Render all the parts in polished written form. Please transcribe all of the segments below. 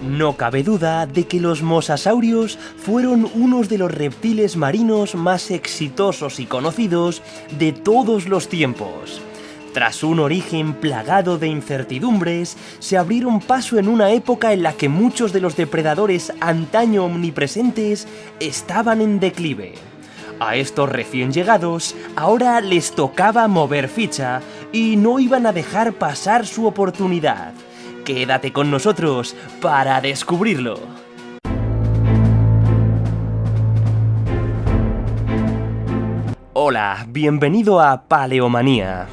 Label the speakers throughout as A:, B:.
A: No cabe duda de que los mosasaurios fueron unos de los reptiles marinos más exitosos y conocidos de todos los tiempos. Tras un origen plagado de incertidumbres, se abrieron paso en una época en la que muchos de los depredadores antaño omnipresentes estaban en declive. A estos recién llegados, ahora les tocaba mover ficha y no iban a dejar pasar su oportunidad. Quédate con nosotros para descubrirlo. Hola, bienvenido a Paleomanía.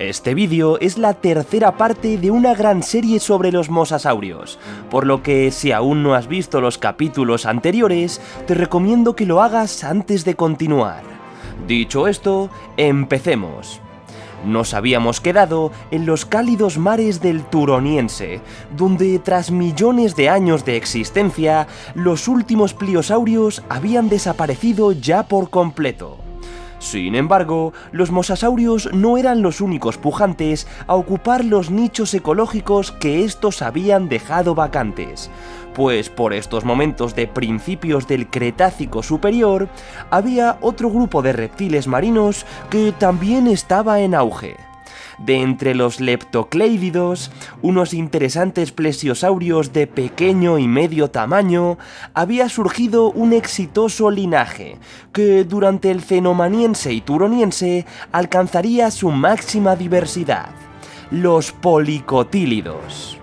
A: Este vídeo es la tercera parte de una gran serie sobre los mosasaurios, por lo que si aún no has visto los capítulos anteriores, te recomiendo que lo hagas antes de continuar. Dicho esto, empecemos. Nos habíamos quedado en los cálidos mares del Turoniense, donde tras millones de años de existencia, los últimos pliosaurios habían desaparecido ya por completo. Sin embargo, los mosasaurios no eran los únicos pujantes a ocupar los nichos ecológicos que estos habían dejado vacantes, pues por estos momentos de principios del Cretácico superior, había otro grupo de reptiles marinos que también estaba en auge. De entre los leptocleididos, unos interesantes plesiosaurios de pequeño y medio tamaño, había surgido un exitoso linaje, que durante el Cenomaniense y Turoniense alcanzaría su máxima diversidad: los policotílidos.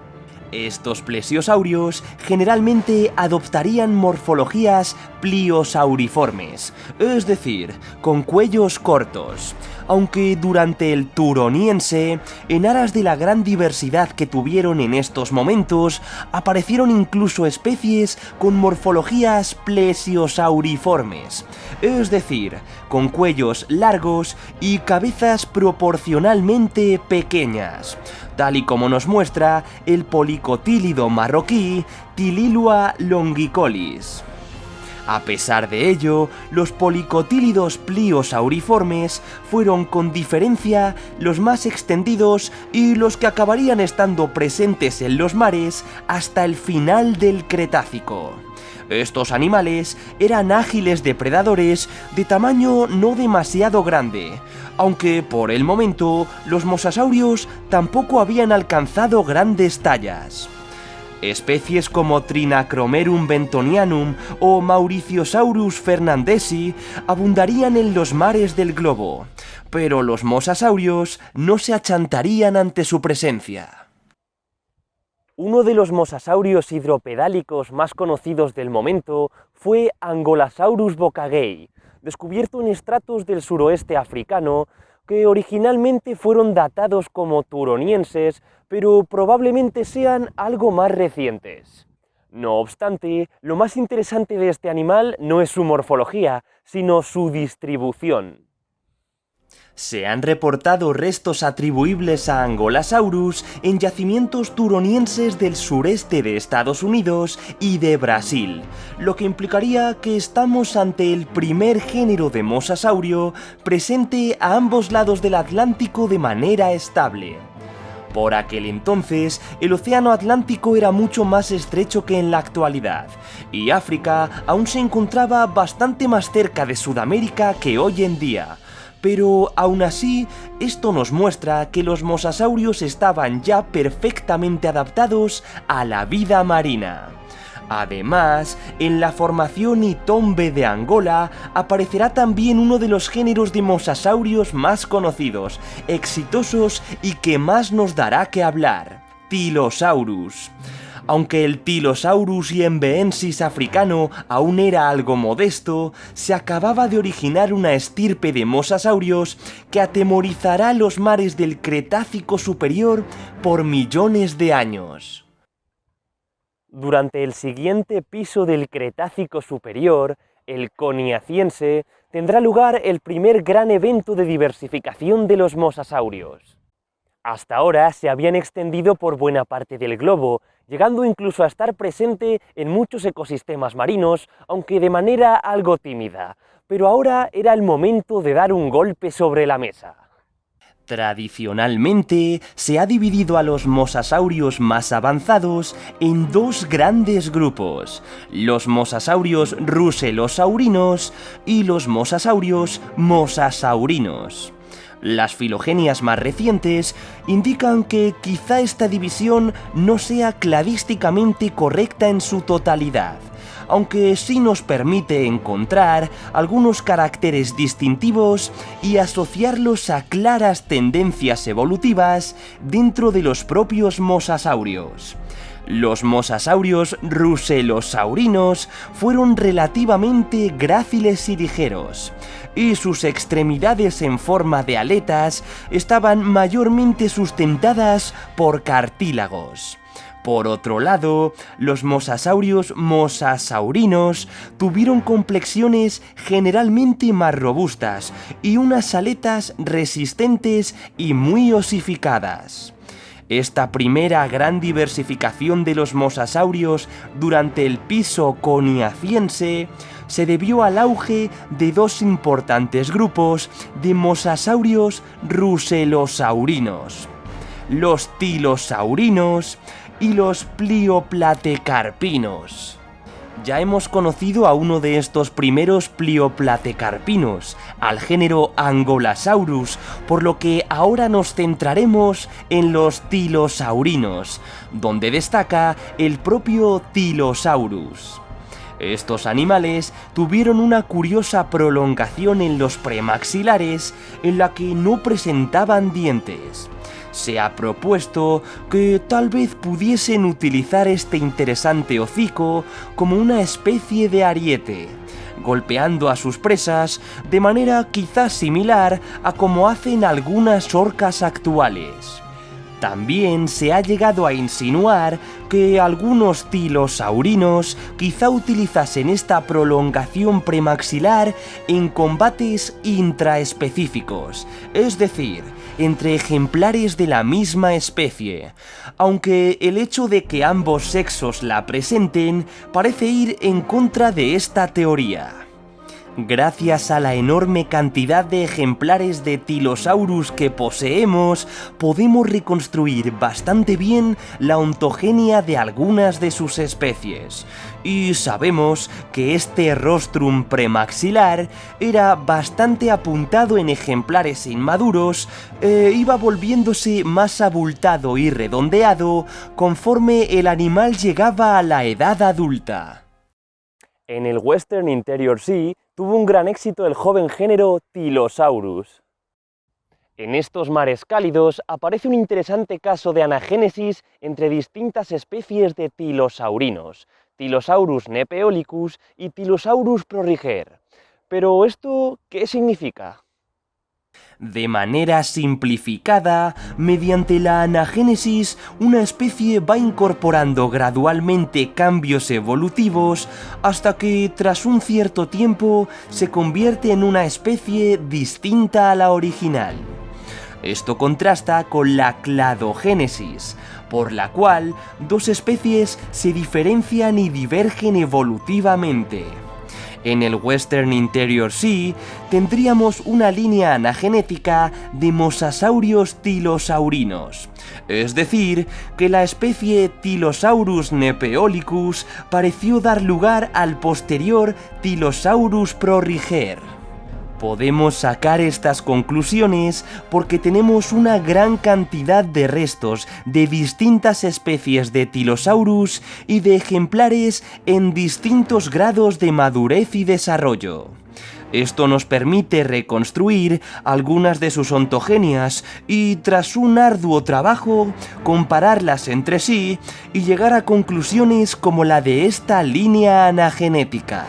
A: Estos plesiosaurios generalmente adoptarían morfologías pliosauriformes, es decir, con cuellos cortos, aunque durante el Turoniense, en aras de la gran diversidad que tuvieron en estos momentos, aparecieron incluso especies con morfologías plesiosauriformes, es decir, con cuellos largos y cabezas proporcionalmente pequeñas, tal y como nos muestra el policotílido marroquí Tililua longicolis. A pesar de ello, los policotílidos pliosauriformes fueron con diferencia los más extendidos y los que acabarían estando presentes en los mares hasta el final del Cretácico. Estos animales eran ágiles depredadores de tamaño no demasiado grande, aunque por el momento los mosasaurios tampoco habían alcanzado grandes tallas. Especies como Trinachromerum bentonianum o Mauriciosaurus fernandesi abundarían en los mares del globo, pero los mosasaurios no se achantarían ante su presencia. Uno de los mosasaurios hidropedálicos más conocidos del momento fue Angolasaurus bocagei, descubierto en estratos del suroeste africano, que originalmente fueron datados como turonienses, pero probablemente sean algo más recientes. No obstante, lo más interesante de este animal no es su morfología, sino su distribución. Se han reportado restos atribuibles a Angolasaurus en yacimientos turonienses del sureste de Estados Unidos y de Brasil, lo que implicaría que estamos ante el primer género de mosasaurio presente a ambos lados del Atlántico de manera estable. Por aquel entonces, el océano Atlántico era mucho más estrecho que en la actualidad, y África aún se encontraba bastante más cerca de Sudamérica que hoy en día. Pero aún así, esto nos muestra que los mosasaurios estaban ya perfectamente adaptados a la vida marina. Además, en la formación Itombe de Angola aparecerá también uno de los géneros de mosasaurios más conocidos, exitosos y que más nos dará que hablar: Tylosaurus. Aunque el Tylosaurus yembeensis africano aún era algo modesto, se acababa de originar una estirpe de mosasaurios que atemorizará los mares del Cretácico superior por millones de años. Durante el siguiente piso del Cretácico superior, el Coniaciense, tendrá lugar el primer gran evento de diversificación de los mosasaurios. Hasta ahora se habían extendido por buena parte del globo, llegando incluso a estar presente en muchos ecosistemas marinos, aunque de manera algo tímida, pero ahora era el momento de dar un golpe sobre la mesa. Tradicionalmente, se ha dividido a los mosasaurios más avanzados en dos grandes grupos, los mosasaurios ruselosaurinos y los mosasaurios mosasaurinos. Las filogenias más recientes indican que quizá esta división no sea cladísticamente correcta en su totalidad, aunque sí nos permite encontrar algunos caracteres distintivos y asociarlos a claras tendencias evolutivas dentro de los propios mosasaurios. Los mosasaurios ruselosaurinos fueron relativamente gráciles y ligeros, y sus extremidades en forma de aletas estaban mayormente sustentadas por cartílagos. Por otro lado, los mosasaurios mosasaurinos tuvieron complexiones generalmente más robustas y unas aletas resistentes y muy osificadas. Esta primera gran diversificación de los mosasaurios durante el piso coniaciense se debió al auge de dos importantes grupos de mosasaurios ruselosaurinos, los tilosaurinos y los plioplatecarpinos. Ya hemos conocido a uno de estos primeros plioplatecarpinos, al género Angolasaurus, por lo que ahora nos centraremos en los tilosaurinos, donde destaca el propio Tilosaurus. Estos animales tuvieron una curiosa prolongación en los premaxilares en la que no presentaban dientes. Se ha propuesto que tal vez pudiesen utilizar este interesante hocico como una especie de ariete, golpeando a sus presas de manera quizás similar a como hacen algunas orcas actuales. También se ha llegado a insinuar que algunos tilosaurinos quizá utilizasen esta prolongación premaxilar en combates intraespecíficos, es decir, entre ejemplares de la misma especie, aunque el hecho de que ambos sexos la presenten parece ir en contra de esta teoría. Gracias a la enorme cantidad de ejemplares de Tilosaurus que poseemos, podemos reconstruir bastante bien la ontogenia de algunas de sus especies. Y sabemos que este rostrum premaxilar era bastante apuntado en ejemplares inmaduros iba volviéndose más abultado y redondeado conforme el animal llegaba a la edad adulta. En el Western Interior Sea tuvo un gran éxito el joven género Tilosaurus. En estos mares cálidos aparece un interesante caso de anagénesis entre distintas especies de tilosaurinos, Tilosaurus nepeolicus y Tilosaurus proriger. Pero ¿esto qué significa? De manera simplificada, mediante la anagénesis, una especie va incorporando gradualmente cambios evolutivos hasta que, tras un cierto tiempo, se convierte en una especie distinta a la original. Esto contrasta con la cladogénesis, por la cual dos especies se diferencian y divergen evolutivamente. En el Western Interior Sea tendríamos una línea anagenética de mosasaurios tilosaurinos, es decir, que la especie Tilosaurus nepeolicus pareció dar lugar al posterior Tilosaurus proriger. Podemos sacar estas conclusiones porque tenemos una gran cantidad de restos de distintas especies de Tilosaurus y de ejemplares en distintos grados de madurez y desarrollo. Esto nos permite reconstruir algunas de sus ontogenias y, tras un arduo trabajo, compararlas entre sí y llegar a conclusiones como la de esta línea anagenética.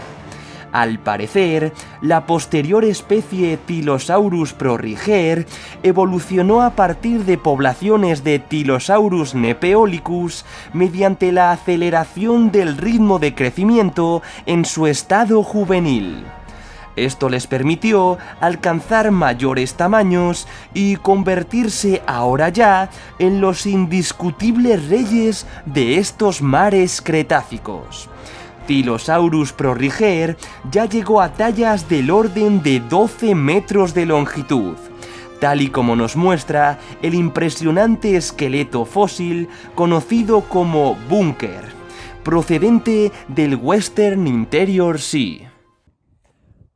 A: Al parecer, la posterior especie Tilosaurus proriger evolucionó a partir de poblaciones de Tilosaurus nepeolicus mediante la aceleración del ritmo de crecimiento en su estado juvenil. Esto les permitió alcanzar mayores tamaños y convertirse ahora ya en los indiscutibles reyes de estos mares cretácicos. Tilosaurus proriger ya llegó a tallas del orden de 12 metros de longitud. tal y como nos muestra el impresionante esqueleto fósil conocido como búnker, procedente del Western Interior Sea.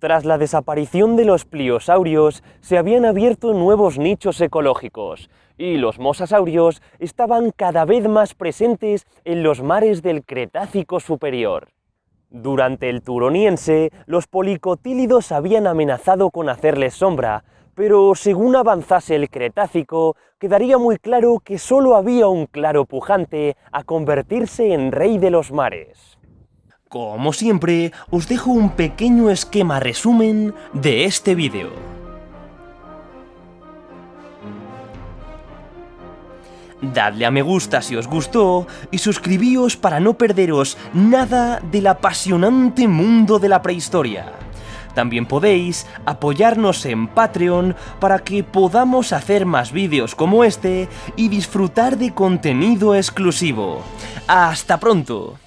A: Tras la desaparición de los pliosaurios, se habían abierto nuevos nichos ecológicos, y los mosasaurios estaban cada vez más presentes en los mares del Cretácico superior. Durante el Turoniense, los policotílidos habían amenazado con hacerles sombra, pero según avanzase el Cretácico, quedaría muy claro que solo había un claro pujante a convertirse en rey de los mares. Como siempre, os dejo un pequeño esquema resumen de este vídeo. Dadle a me gusta si os gustó y suscribíos para no perderos nada del apasionante mundo de la prehistoria. También podéis apoyarnos en Patreon para que podamos hacer más vídeos como este y disfrutar de contenido exclusivo. ¡Hasta pronto!